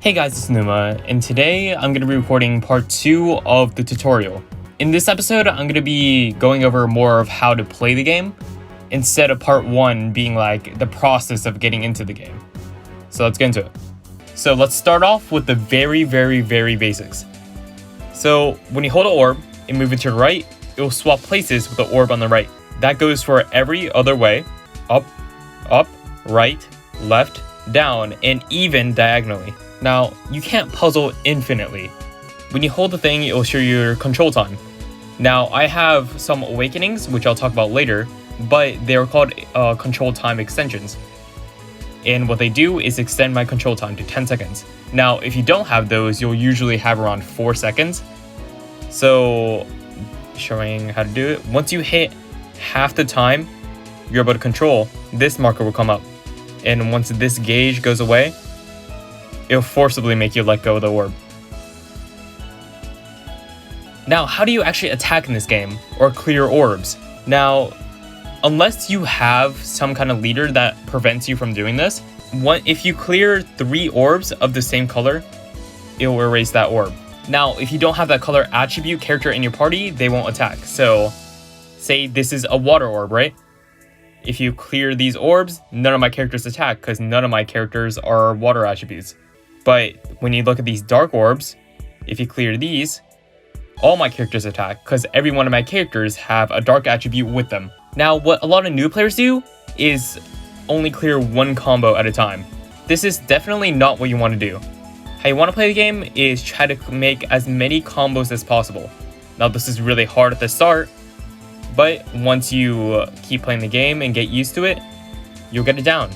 Hey guys, it's Numa, and today I'm going to be recording part 2 of the tutorial. In this episode, I'm going to be going over more of how to play the game, instead of part 1 being like the process of getting into the game. So let's get into it. So let's start off with the very basics. So when you hold an orb and move it to the right, it will swap places with the orb on the right. That goes for every other way: up, right, left, down, and even diagonally. Now, you can't puzzle infinitely. When you hold the thing, it will show you your control time. Now, I have some awakenings, which I'll talk about later, but they're called control time extensions. And what they do is extend my control time to 10 seconds. Now, if you don't have those, you'll usually have around 4 seconds. So, showing how to do it. Once you hit half the time you're able to control, this marker will come up. And once this gauge goes away, it'll forcibly make you let go of the orb. Now, how do you actually attack in this game or clear orbs? Now, unless you have some kind of leader that prevents you from doing this, if you clear 3 orbs of the same color, it will erase that orb. Now, if you don't have that color attribute character in your party, they won't attack. So, say this is a water orb, right? If you clear these orbs, none of my characters attack because none of my characters are water attributes. But when you look at these dark orbs, if you clear these, all my characters attack because every one of my characters have a dark attribute with them. Now, what a lot of new players do is only clear one combo at a time. This is definitely not what you want to do. How you want to play the game is try to make as many combos as possible. Now, this is really hard at the start, but once you keep playing the game and get used to it, you'll get it down.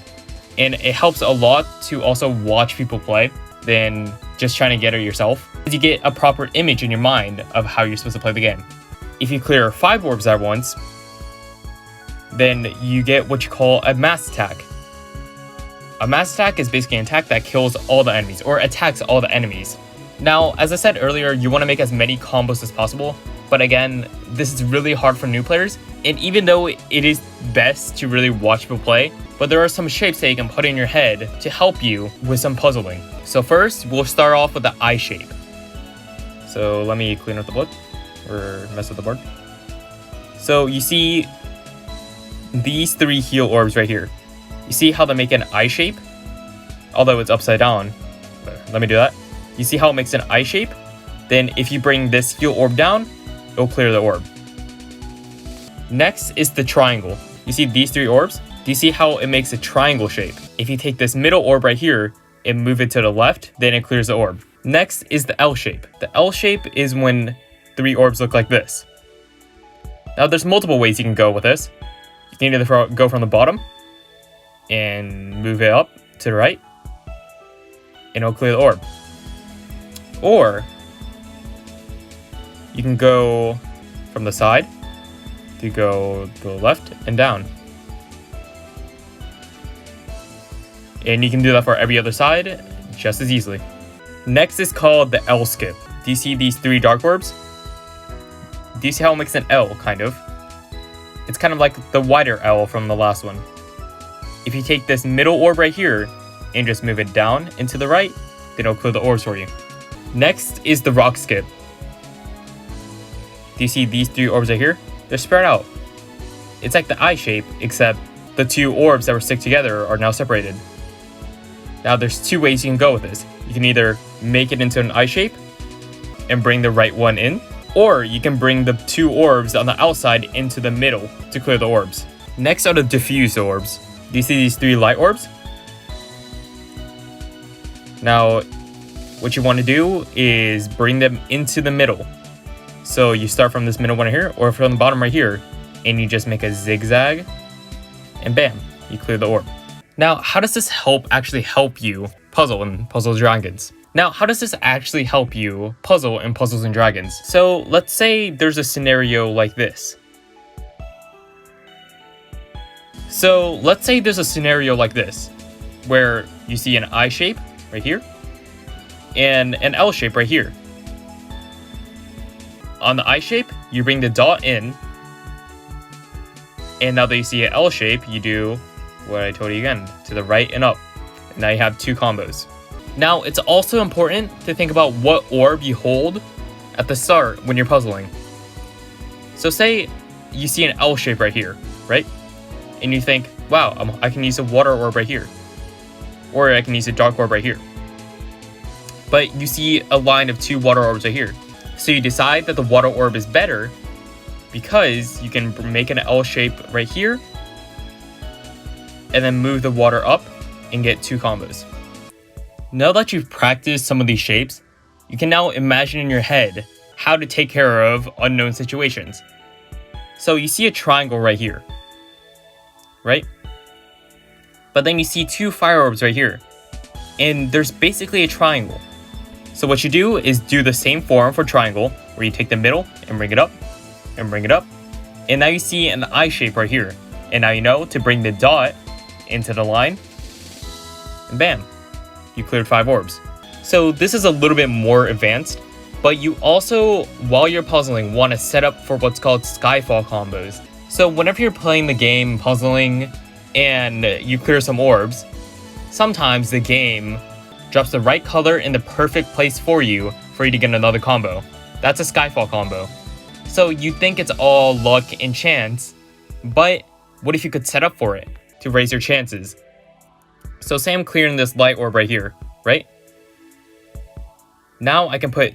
And it helps a lot to also watch people play than just trying to get it yourself, because you get a proper image in your mind of how you're supposed to play the game. If you clear 5 orbs at once, then you get what you call a mass attack. A mass attack is basically an attack that kills all the enemies, or attacks all the enemies. Now, as I said earlier, you want to make as many combos as possible, but again, this is really hard for new players, and even though it is best to really watch people play, but there are some shapes that you can put in your head to help you with some puzzling. So first, we'll start off with the eye shape. So let me clean up the book, or mess with the board. So you see these 3 heal orbs right here. You see how they make an eye shape? Although it's upside down. Let me do that. You see how it makes an eye shape? Then if you bring this heal orb down, it'll clear the orb. Next is the triangle. You see these 3 orbs? Do you see how it makes a triangle shape? If you take this middle orb right here and move it to the left, then it clears the orb. Next is the L shape. The L shape is when 3 orbs look like this. Now there's multiple ways you can go with this. You can either go from the bottom and move it up to the right, and it'll clear the orb. Or you can go from the side to go to the left and down. And you can do that for every other side just as easily. Next is called the L skip. Do you see these 3 dark orbs? Do you see how it makes an L, kind of? It's kind of like the wider L from the last one. If you take this middle orb right here and just move it down and to the right, then it'll clear the orbs for you. Next is the rock skip. Do you see these 3 orbs right here? They're spread out. It's like the eye shape, except the 2 orbs that were stick together are now separated. Now there's 2 ways you can go with this. You can either make it into an eye shape and bring the right one in, or you can bring the 2 orbs on the outside into the middle to clear the orbs. Next are the diffused orbs. Do you see these 3 light orbs? Now, what you want to do is bring them into the middle. So you start from this middle one here, or from the bottom right here, and you just make a zigzag, and bam, you clear the orb. Now, how does this actually help you puzzle in Puzzles & Dragons? Now, how does this actually help you puzzle in Puzzles & Dragons? So let's say there's a scenario like this. So let's say there's a scenario like this, where you see an eye shape right here, and an L shape right here. On the eye shape, you bring the dot in, and now that you see an L shape, you do what I told you again, to the right and up. Now you have 2 combos. Now, it's also important to think about what orb you hold at the start when you're puzzling. So say you see an L shape right here, right? And you think, wow, I can use a water orb right here. Or I can use a dark orb right here. But you see a line of 2 water orbs right here. So you decide that the water orb is better because you can make an L shape right here and then move the water up and get 2 combos. Now that you've practiced some of these shapes, you can now imagine in your head how to take care of unknown situations. So you see a triangle right here, right? But then you see 2 fire orbs right here, and there's basically a triangle. So what you do is do the same form for triangle, where you take the middle and bring it up, and bring it up, and now you see an eye shape right here. And now you know to bring the dot into the line, and bam, you cleared 5 orbs. So this is a little bit more advanced, but you also, while you're puzzling, want to set up for what's called Skyfall combos. So whenever you're playing the game, puzzling, and you clear some orbs, sometimes the game drops the right color in the perfect place for you to get another combo. That's a Skyfall combo. So you think it's all luck and chance, but what if you could set up for it to raise your chances? So say I'm clearing this light orb right here, right? Now I can put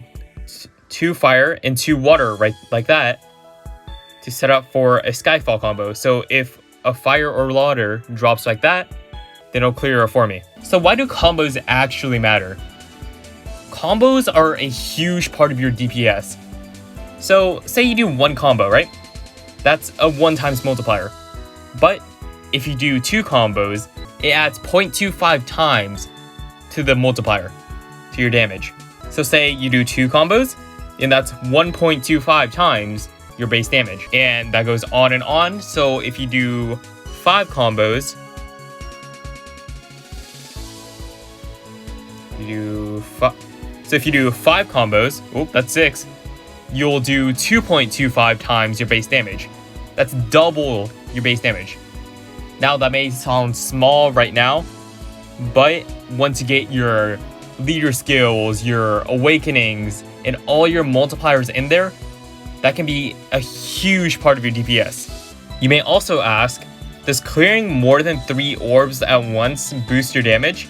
2 fire and 2 water right like that to set up for a Skyfall combo. So if a fire or water drops like that, then it'll clear it for me. So why do combos actually matter? Combos are a huge part of your DPS. So say you do 1 combo, right? That's a 1 times multiplier. But if you do 2 combos, it adds 0.25 times to the multiplier, to your damage. So say you do 2 combos, and that's 1.25 times your base damage. And that goes on and on. So if you do 5 combos, so if you do 5 combos, that's 6, you'll do 2.25 times your base damage. That's double your base damage. Now that may sound small right now, but once you get your leader skills, your awakenings, and all your multipliers in there, that can be a huge part of your DPS. You may also ask, does clearing more than 3 orbs at once boost your damage?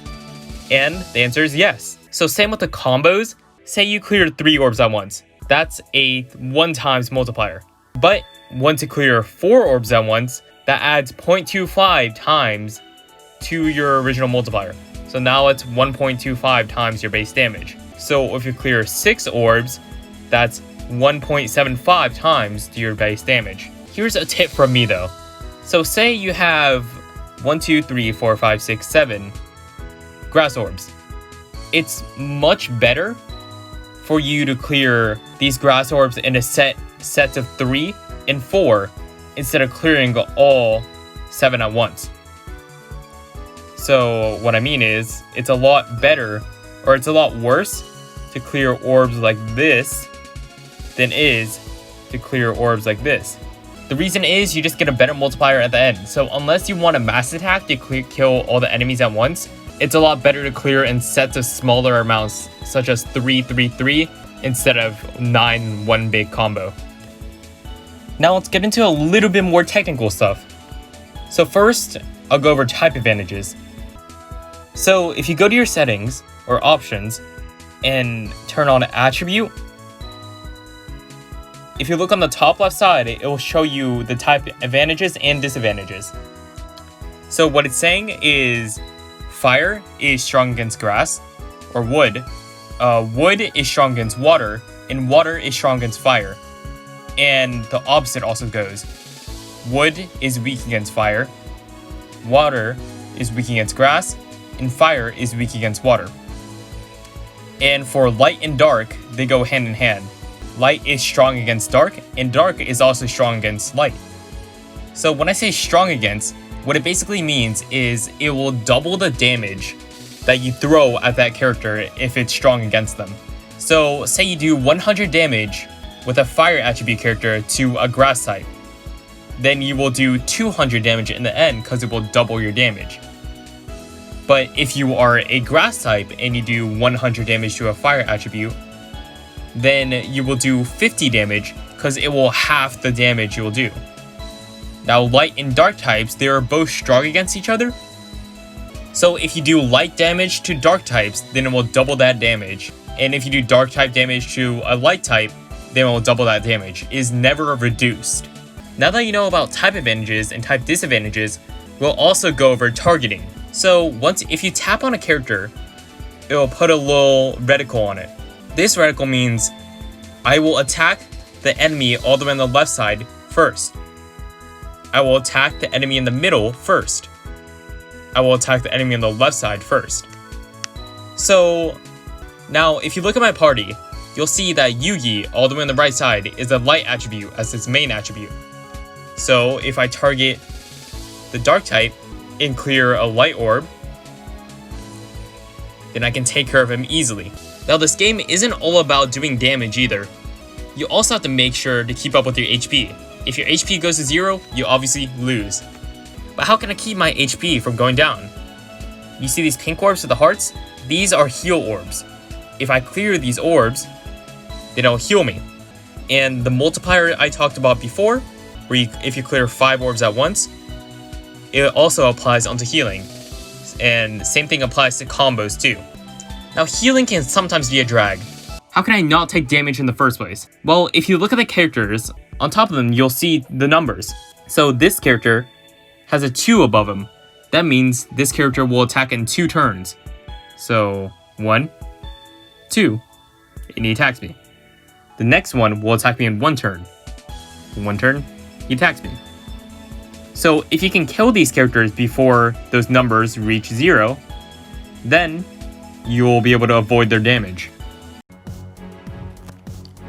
And the answer is yes. So same with the combos, say you cleared 3 orbs at once. That's a 1 times multiplier. But once you clear 4 orbs at once, that adds 0.25 times to your original multiplier. So now it's 1.25 times your base damage. So if you clear 6 orbs, that's 1.75 times to your base damage. Here's a tip from me though. So say you have 1, 2, 3, 4, 5, 6, 7 grass orbs. It's much better for you to clear these grass orbs in a sets of 3 and 4 instead of clearing all 7 at once. So what I mean is, it's a lot better, or it's a lot worse to clear orbs like this than is to clear orbs like this. The reason is you just get a better multiplier at the end. So unless you want a mass attack to kill all the enemies at once, it's a lot better to clear in sets of smaller amounts, such as 3, 3, 3, instead of 9, 1 big combo. Now let's get into a little bit more technical stuff. So first, I'll go over type advantages. So if you go to your settings or options and turn on attribute, if you look on the top left side, it will show you the type advantages and disadvantages. So what it's saying is fire is strong against grass, or wood. Wood is strong against water, and water is strong against fire. And the opposite also goes. Wood is weak against fire, water is weak against grass, and fire is weak against water. And for light and dark, they go hand in hand. Light is strong against dark, and dark is also strong against light. So when I say strong against, what it basically means is it will double the damage that you throw at that character if it's strong against them. So say you do 100 damage with a fire attribute character to a grass type, then you will do 200 damage in the end because it will double your damage. But if you are a grass type and you do 100 damage to a fire attribute, then you will do 50 damage because it will half the damage you will do. Now, light and dark types, they are both strong against each other. So if you do light damage to dark types, then it will double that damage. And if you do dark type damage to a light type, then it will double that damage. It is never reduced. Now that you know about type advantages and type disadvantages, we'll also go over targeting. So if you tap on a character, it will put a little reticle on it. This reticle means I will attack the enemy all the way on the left side first. I will attack the enemy in the middle first. I will attack the enemy on the left side first. So now if you look at my party, you'll see that Yugi all the way on the right side is a light attribute as its main attribute. So if I target the dark type and clear a light orb, then I can take care of him easily. Now this game isn't all about doing damage either. You also have to make sure to keep up with your HP. If your HP goes to 0, you obviously lose. But how can I keep my HP from going down? You see these pink orbs with the hearts? These are heal orbs. If I clear these orbs, then it'll heal me. And the multiplier I talked about before, where if you clear 5 orbs at once, it also applies onto healing. And same thing applies to combos too. Now healing can sometimes be a drag. How can I not take damage in the first place? Well, if you look at the characters, on top of them you'll see the numbers. So this character has a 2 above him. That means this character will attack in 2 turns. So 1, 2, and he attacks me. The next one will attack me in 1 turn. 1 turn, he attacks me. So if you can kill these characters before those numbers reach 0, then you'll be able to avoid their damage.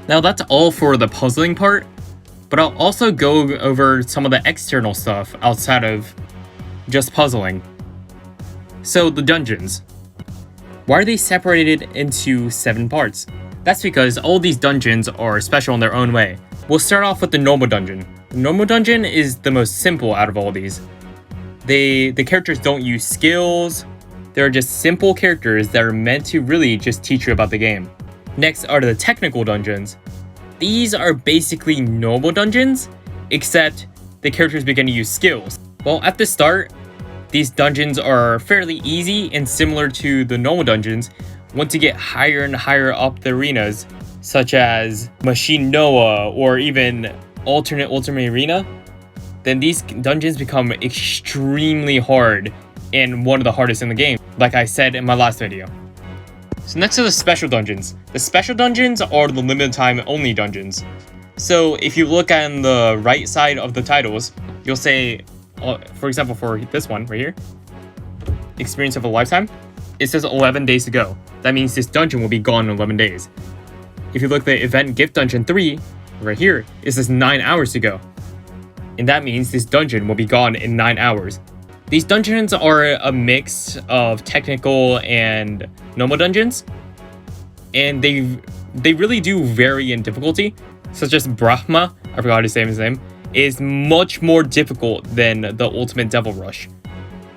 Now that's all for the puzzling part, but I'll also go over some of the external stuff outside of just puzzling. So the dungeons. Why are they separated into 7 parts? That's because all these dungeons are special in their own way. We'll start off with the normal dungeon. The normal dungeon is the most simple out of all these. The characters don't use skills. They're just simple characters that are meant to really just teach you about the game. Next are the technical dungeons. These are basically normal dungeons, except the characters begin to use skills. Well, at the start, these dungeons are fairly easy and similar to the normal dungeons. Once you get higher and higher up the arenas, such as Machine Noah or even Alternate Ultimate Arena, then these dungeons become extremely hard and one of the hardest in the game, like I said in my last video. So next are the special dungeons. The special dungeons are the limited time only dungeons. So if you look on the right side of the titles, you'll say, for example, for this one right here, Experience of a Lifetime, it says 11 days to go. That means this dungeon will be gone in 11 days. If you look at the Event Gift Dungeon 3, right here, it says 9 hours to go. And that means this dungeon will be gone in 9 hours. These dungeons are a mix of technical and normal dungeons, and they really do vary in difficulty, such as Brahma, I forgot how to say his name, is much more difficult than the Ultimate Devil Rush.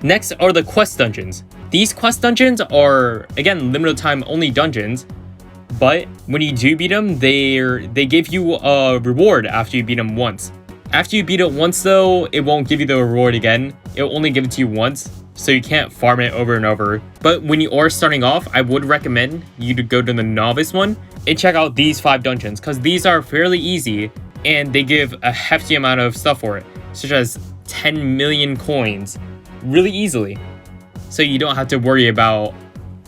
Next are the quest dungeons. These quest dungeons are, again, limited time only dungeons, but when you do beat them, they give you a reward after you beat them once. After you beat it once though, it won't give you the reward again. It will only give it to you once, so you can't farm it over and over. But when you are starting off, I would recommend you to go to the novice one and check out these 5 dungeons, because these are fairly easy and they give a hefty amount of stuff for it, such as 10 million coins really easily. So you don't have to worry about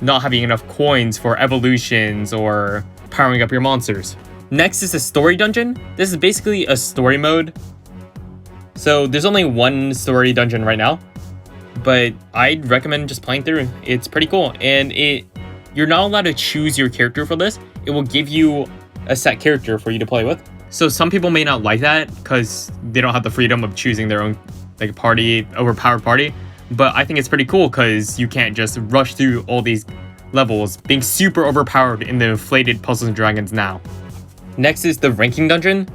not having enough coins for evolutions or powering up your monsters. Next is the story dungeon. This is basically a story mode. So there's only one story dungeon right now, but I'd recommend just playing through. It's pretty cool, and you're not allowed to choose your character for this. It will give you a set character for you to play with. So some people may not like that because they don't have the freedom of choosing their own overpowered party. But I think it's pretty cool because you can't just rush through all these levels being super overpowered in the inflated Puzzles & Dragons now. Next is the ranking dungeon.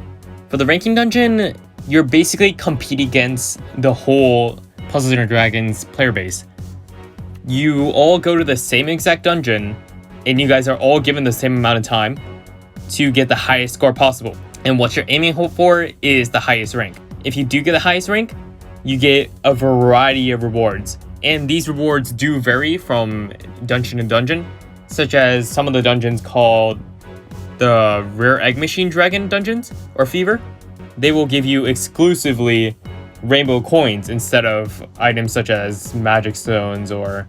For the ranking dungeon, you're basically competing against the whole Puzzles & Dragons player base. You all go to the same exact dungeon, and you guys are all given the same amount of time to get the highest score possible. And what you're aiming for is the highest rank. If you do get the highest rank, you get a variety of rewards. And these rewards do vary from dungeon to dungeon, such as some of the dungeons called the Rare Egg Machine Dragon dungeons or Fever. They will give you exclusively rainbow coins instead of items such as magic stones or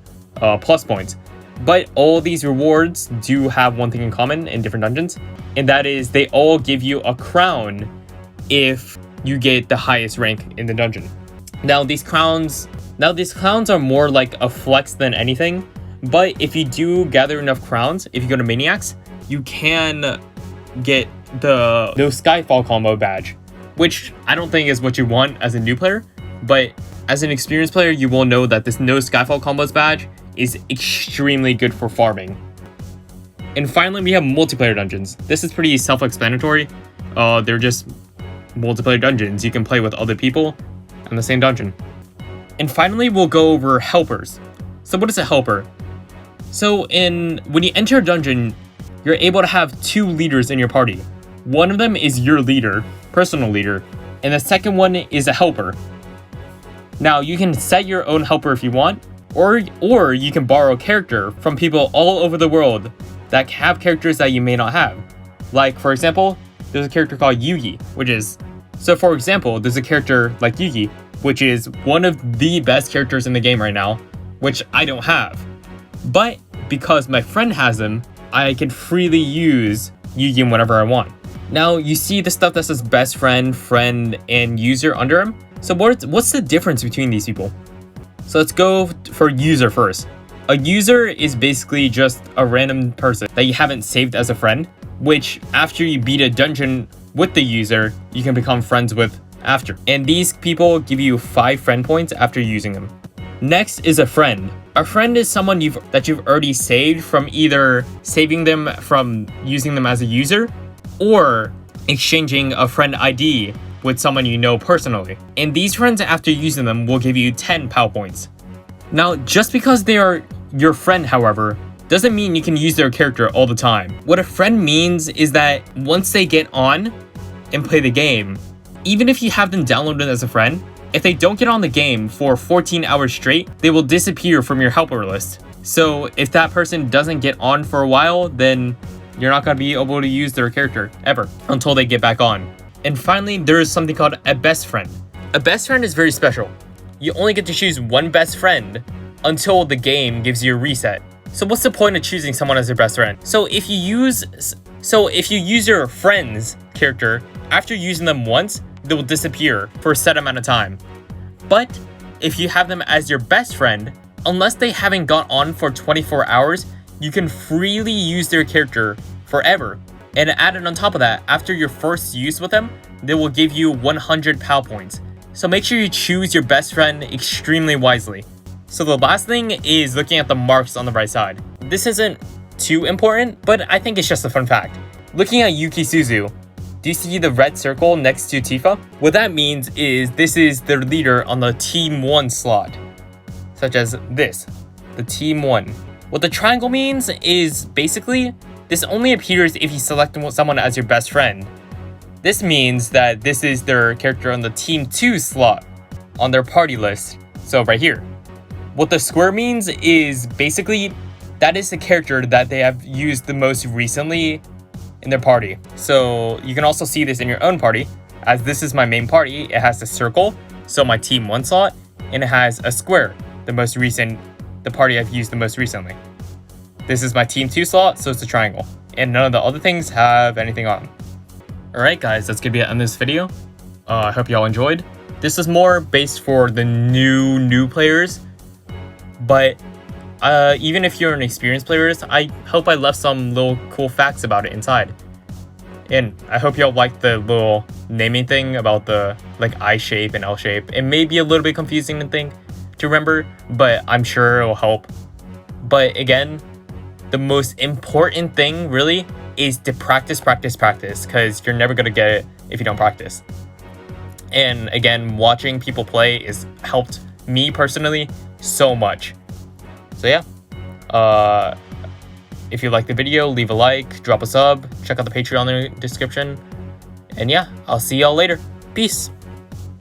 plus points. But all these rewards do have one thing in common in different dungeons, and that is they all give you a crown if you get the highest rank in the dungeon. Now these crowns are more like a flex than anything, but if you do gather enough crowns, if you go to Maniacs, you can get the No Skyfall combo badge, which I don't think is what you want as a new player, but as an experienced player, you will know that this No Skyfall combos badge is extremely good for farming. And finally, we have multiplayer dungeons. This is pretty self-explanatory. They're just multiplayer dungeons. You can play with other people in the same dungeon. And finally, we'll go over helpers. So what is a helper? So when you enter a dungeon, you're able to have 2 leaders in your party. One of them is your leader, personal leader, and the second one is a helper. Now, you can set your own helper if you want, or you can borrow a character from people all over the world that have characters that you may not have. Like, for example, there's a character called Yugi, for example, there's a character like Yugi, which is one of the best characters in the game right now, which I don't have. But because my friend has him, I can freely use Yugi whenever I want. Now, you see the stuff that says best friend, friend, and user under him? So what's the difference between these people? So let's go for user first. A user is basically just a random person that you haven't saved as a friend, which after you beat a dungeon with the user, you can become friends with after. And these people give you 5 friend points after using them. Next is a friend. A friend is someone that you've already saved from either saving them from using them as a user or exchanging a friend ID with someone you know personally. And these friends, after using them, will give you 10 POW points. Now, just because they are your friend, however, doesn't mean you can use their character all the time. What a friend means is that once they get on and play the game, even if you have them downloaded as a friend, if they don't get on the game for 14 hours straight, they will disappear from your helper list. So if that person doesn't get on for a while, then you're not going to be able to use their character ever until they get back on. And finally, there is something called a best friend. A best friend is very special. You only get to choose one best friend until the game gives you a reset. So what's the point of choosing someone as your best friend? So if you use your friend's character, after using them once, they will disappear for a set amount of time. But if you have them as your best friend, unless they haven't got on for 24 hours, you can freely use their character forever. And added on top of that, after your first use with them, they will give you 100 POW points. So make sure you choose your best friend extremely wisely. So the last thing is looking at the marks on the right side. This isn't too important, but I think it's just a fun fact. Looking at Yuki Suzu, do you see the red circle next to Tifa? What that means is this is their leader on the Team 1 slot, such as this, the Team 1. What the triangle means is basically, this only appears if you select someone as your best friend. This means that this is their character on the Team 2 slot on their party list, so right here. What the square means is basically, that is the character that they have used the most recently in their party. So you can also see this in your own party, as this is my main party. It has a circle, so my Team 1 slot, and it has a square, the party I've used the most recently. This is my Team 2 slot, so it's a triangle. And none of the other things have anything on. Alright guys, that's gonna be it on this video. I hope y'all enjoyed. This is more based for the new players, but even if you're an experienced player, I hope I left some little cool facts about it inside. And I hope y'all liked the little naming thing about the I shape and L shape. It may be a little bit confusing to remember, but I'm sure it'll help. But again, the most important thing really is to practice, because you're never gonna get it if you don't practice. And again, watching people play has helped me personally so much. So yeah, if you like the video, leave a like, drop a sub, check out the Patreon in the description. And yeah, I'll see y'all later. Peace.